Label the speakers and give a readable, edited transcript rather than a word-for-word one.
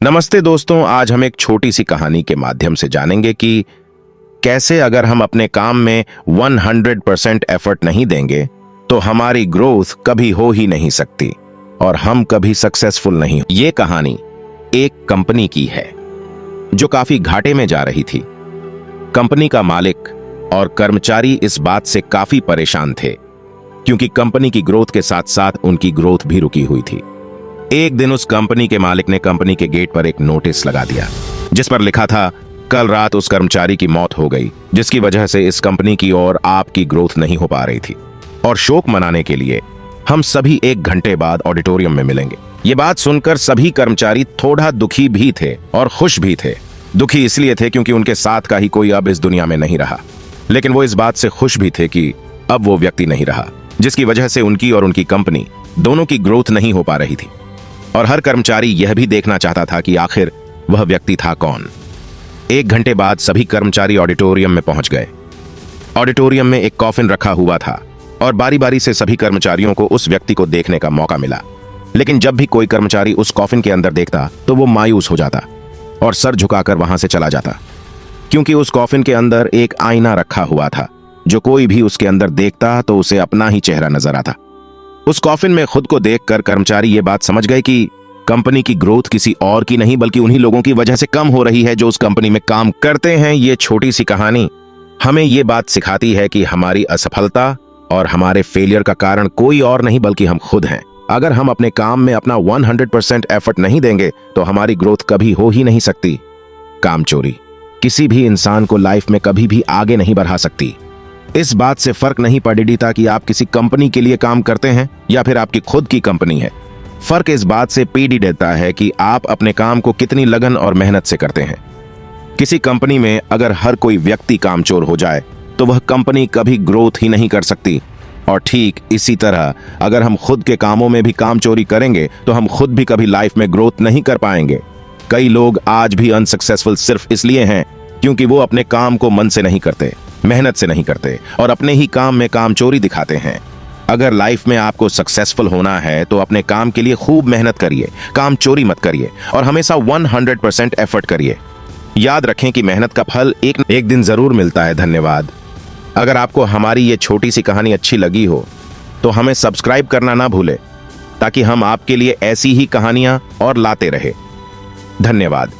Speaker 1: नमस्ते दोस्तों, आज हम एक छोटी सी कहानी के माध्यम से जानेंगे कि कैसे अगर हम अपने काम में 100% एफर्ट नहीं देंगे तो हमारी ग्रोथ कभी हो ही नहीं सकती और हम कभी सक्सेसफुल नहीं। ये कहानी एक कंपनी की है जो काफी घाटे में जा रही थी। कंपनी का मालिक और कर्मचारी इस बात से काफी परेशान थे क्योंकि कंपनी की ग्रोथ के साथ साथ उनकी ग्रोथ भी रुकी हुई थी। एक दिन उस कंपनी के मालिक ने कंपनी के गेट पर एक नोटिस लगा दिया जिस पर लिखा था, कल रात उस कर्मचारी की मौत हो गई जिसकी वजह से इस कंपनी की और आपकी ग्रोथ नहीं हो पा रही थी और शोक मनाने के लिए हम सभी 1 घंटे बाद ऑडिटोरियम में मिलेंगे। ये बात सुनकर सभी कर्मचारी थोड़ा दुखी भी थे और खुश भी थे। दुखी इसलिए थे क्योंकि उनके साथ का ही कोई अब इस दुनिया में नहीं रहा, लेकिन वो इस बात से खुश भी थे कि अब वो व्यक्ति नहीं रहा जिसकी वजह से उनकी और उनकी कंपनी दोनों की ग्रोथ नहीं हो पा रही थी। और हर कर्मचारी यह भी देखना चाहता था कि आखिर वह व्यक्ति था कौन। 1 घंटे बाद सभी कर्मचारी ऑडिटोरियम में पहुंच गए। ऑडिटोरियम में एक कॉफिन रखा हुआ था और बारी बारी से सभी कर्मचारियों को उस व्यक्ति को देखने का मौका मिला, लेकिन जब भी कोई कर्मचारी उस कॉफिन के अंदर देखता तो वो मायूस हो जाता और सर झुकाकर वहां से चला जाता, क्योंकि उस कॉफिन के अंदर एक आईना रखा हुआ था। जो कोई भी उसके अंदर देखता तो उसे अपना ही चेहरा नजर आता। उस कॉफिन में खुद को देखकर कर्मचारी ये बात समझ गए कि कंपनी की ग्रोथ किसी और की नहीं बल्कि उन्हीं लोगों की वजह से कम हो रही है जो उस कंपनी में काम करते हैं। ये छोटी सी कहानी हमें ये बात सिखाती है कि हमारी असफलता और हमारे फेलियर का कारण कोई और नहीं बल्कि हम खुद हैं। अगर हम अपने काम में अपना 100% एफर्ट नहीं देंगे तो हमारी ग्रोथ कभी हो ही नहीं सकती। कामचोरी किसी भी इंसान को लाइफ में कभी भी आगे नहीं बढ़ा सकती। इस बात से फर्क नहीं पड़ता कि आप किसी कंपनी के लिए काम करते हैं या फिर आपकी खुद की कंपनी है। फर्क इस बात से पीढ़ी देता है कि आप अपने काम को कितनी लगन और मेहनत से करते हैं। किसी कंपनी में अगर हर कोई व्यक्ति कामचोर हो जाए तो वह कंपनी कभी ग्रोथ ही नहीं कर सकती। और ठीक इसी तरह अगर हम खुद के कामों में भी कामचोरी करेंगे तो हम खुद भी कभी लाइफ में ग्रोथ नहीं कर पाएंगे। कई लोग आज भी अनसक्सेसफुल सिर्फ इसलिए हैं क्योंकि वो अपने काम को मन से नहीं करते, मेहनत से नहीं करते और अपने ही काम में कामचोरी दिखाते हैं। अगर लाइफ में आपको सक्सेसफुल होना है तो अपने काम के लिए खूब मेहनत करिए, कामचोरी मत करिए और हमेशा 100% एफर्ट करिए। याद रखें कि मेहनत का फल एक दिन जरूर मिलता है। धन्यवाद। अगर आपको हमारी ये छोटी सी कहानी अच्छी लगी हो तो हमें सब्सक्राइब करना ना भूलें ताकि हम आपके लिए ऐसी ही कहानियां और लाते रहे। धन्यवाद।